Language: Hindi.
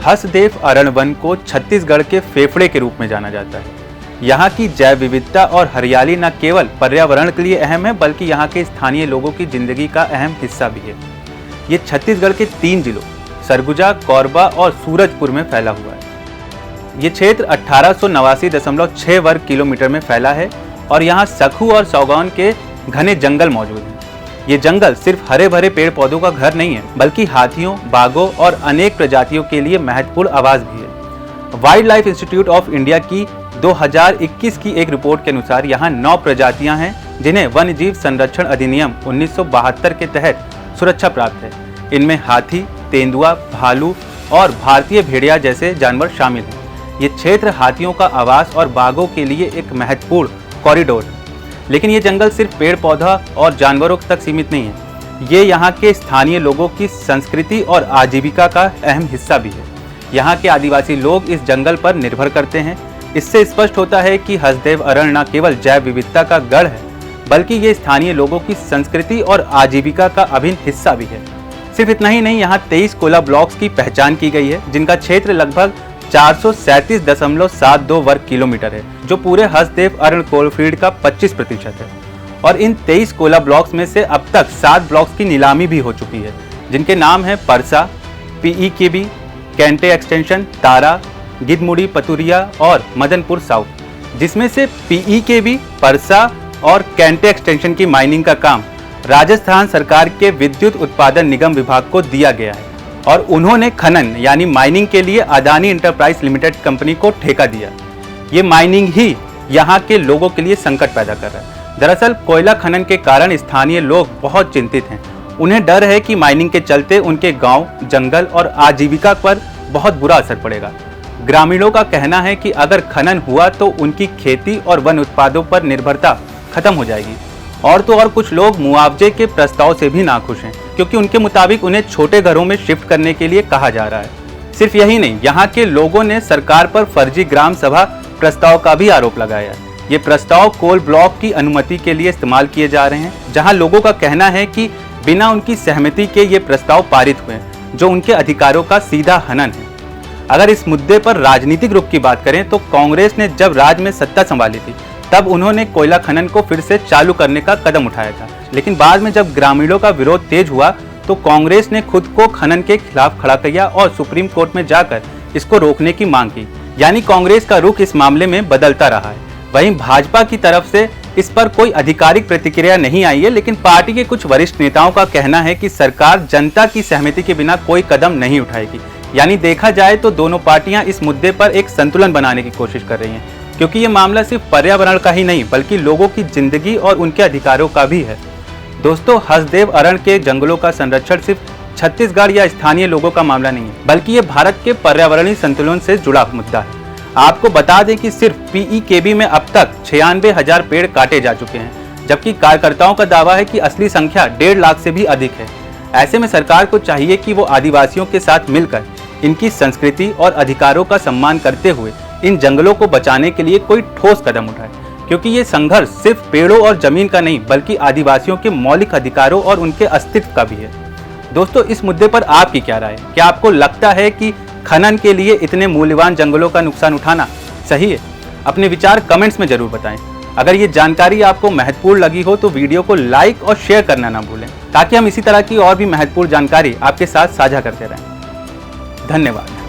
हसदेव अरण्य वन को छत्तीसगढ़ के फेफड़े के रूप में जाना जाता है। यहाँ की जैव विविधता और हरियाली न केवल पर्यावरण के लिए अहम है बल्कि यहाँ के स्थानीय लोगों की जिंदगी का अहम हिस्सा भी है। ये छत्तीसगढ़ के 3 जिलों सरगुजा, कोरबा और सूरजपुर में फैला हुआ है। ये क्षेत्र 1889.6 वर्ग किलोमीटर में फैला है और यहाँ सखू और सौगौन के घने जंगल मौजूद हैं। ये जंगल सिर्फ हरे भरे पेड़ पौधों का घर नहीं है बल्कि हाथियों, बाघों और अनेक प्रजातियों के लिए महत्वपूर्ण आवास भी है। Wild life institute of India की 2021 की एक रिपोर्ट के अनुसार यहाँ 9 प्रजातियां हैं जिन्हें वन्यजीव संरक्षण अधिनियम 1972 के तहत सुरक्षा प्राप्त है। इनमें हाथी, तेंदुआ, भालू और भारतीय भेड़िया जैसे जानवर शामिल हैं। ये क्षेत्र हाथियों का आवास और बाघों के लिए एक महत्वपूर्ण कॉरिडोर है। लेकिन ये जंगल सिर्फ पेड़ पौधा और जानवरों तक सीमित नहीं है, ये यहाँ के स्थानीय लोगों की संस्कृति और आजीविका का अहम हिस्सा भी है। यहाँ के आदिवासी लोग इस जंगल पर निर्भर करते हैं। इससे स्पष्ट होता है कि हसदेव अरण्य न केवल जैव विविधता का गढ़ है बल्कि ये स्थानीय लोगों की संस्कृति और आजीविका का अभिन्न हिस्सा भी है। सिर्फ इतना ही नहीं, यहाँ 23 कोला ब्लॉक्स की पहचान की गई है जिनका क्षेत्र लगभग 437.72 वर्ग किलोमीटर है, जो पूरे हसदेव अरण्य कोलफील्ड का 25% है। और इन 23 कोला ब्लॉक्स में से अब तक 7 ब्लॉक्स की नीलामी भी हो चुकी है, जिनके नाम है परसा, PEKB, कैंटे एक्सटेंशन, तारा, गिदमुड़ी, पतुरिया और मदनपुर साउथ। जिसमें से PEKB, परसा और कैंटे एक्सटेंशन की माइनिंग का काम राजस्थान सरकार के विद्युत उत्पादन निगम विभाग को दिया गया है और उन्होंने खनन यानी माइनिंग के लिए अदानी इंटरप्राइज लिमिटेड कंपनी को ठेका दिया। ये माइनिंग ही यहाँ के लोगों के लिए संकट पैदा कर रहा है। दरअसल कोयला खनन के कारण स्थानीय लोग बहुत चिंतित हैं। उन्हें डर है कि माइनिंग के चलते उनके गांव, जंगल और आजीविका पर बहुत बुरा असर पड़ेगा। ग्रामीणों का कहना है कि अगर खनन हुआ तो उनकी खेती और वन उत्पादों पर निर्भरता खत्म हो जाएगी। और तो और कुछ लोग मुआवजे के प्रस्ताव से भी नाखुश हैं क्योंकि उनके मुताबिक उन्हें छोटे घरों में शिफ्ट करने के लिए कहा जा रहा है। सिर्फ यही नहीं, यहाँ के लोगों ने सरकार पर फर्जी ग्राम सभा प्रस्ताव का भी आरोप लगाया है। ये प्रस्ताव कोल ब्लॉक की अनुमति के लिए इस्तेमाल किए जा रहे हैं, जहाँ लोगों का कहना है कि बिना उनकी सहमति के ये प्रस्ताव पारित हुए हैं, जो उनके अधिकारों का सीधा हनन है। अगर इस मुद्दे पर राजनीतिक रुख की बात करें तो कांग्रेस ने जब राज्य में सत्ता संभाली थी तब उन्होंने कोयला खनन को फिर से चालू करने का कदम उठाया था। लेकिन बाद में जब ग्रामीणों का विरोध तेज हुआ तो कांग्रेस ने खुद को खनन के खिलाफ खड़ा किया और सुप्रीम कोर्ट में जाकर इसको रोकने की मांग की। यानी कांग्रेस का रुख इस मामले में बदलता रहा है। वहीं भाजपा की तरफ से इस पर कोई आधिकारिक प्रतिक्रिया नहीं आई है, लेकिन पार्टी के कुछ वरिष्ठ नेताओं का कहना है कि सरकार जनता की सहमति के बिना कोई कदम नहीं उठाएगी। यानी देखा जाए तो दोनों पार्टियां इस मुद्दे पर एक संतुलन बनाने की कोशिश कर रही हैं, क्योंकि ये मामला सिर्फ पर्यावरण का ही नहीं बल्कि लोगों की जिंदगी और उनके अधिकारों का भी है। दोस्तों, हसदेव अरण्य के जंगलों का संरक्षण सिर्फ छत्तीसगढ़ या स्थानीय लोगों का मामला नहीं है, बल्कि ये भारत के पर्यावरणीय संतुलन से जुड़ा मुद्दा है। आपको बता दें कि सिर्फ PEKB में अब तक 96,000 पेड़ काटे जा चुके हैं, जबकि कार्यकर्ताओं का दावा है कि असली संख्या 1.5 लाख से भी अधिक है। ऐसे में सरकार को चाहिए कि वो आदिवासियों के साथ मिलकर इनकी संस्कृति और अधिकारों का सम्मान करते हुए इन जंगलों को बचाने के लिए कोई ठोस कदम उठाए, क्योंकि ये संघर्ष सिर्फ पेड़ों और जमीन का नहीं बल्कि आदिवासियों के मौलिक अधिकारों और उनके अस्तित्व का भी है। दोस्तों, इस मुद्दे पर आपकी क्या राय है? क्या आपको लगता है कि खनन के लिए इतने मूल्यवान जंगलों का नुकसान उठाना सही है? अपने विचार कमेंट्स में जरूर बताएं। अगर ये जानकारी आपको महत्वपूर्ण लगी हो तो वीडियो को लाइक और शेयर करना ना भूलें, ताकि हम इसी तरह की और भी महत्वपूर्ण जानकारी आपके साथ साझा करते रहें। धन्यवाद।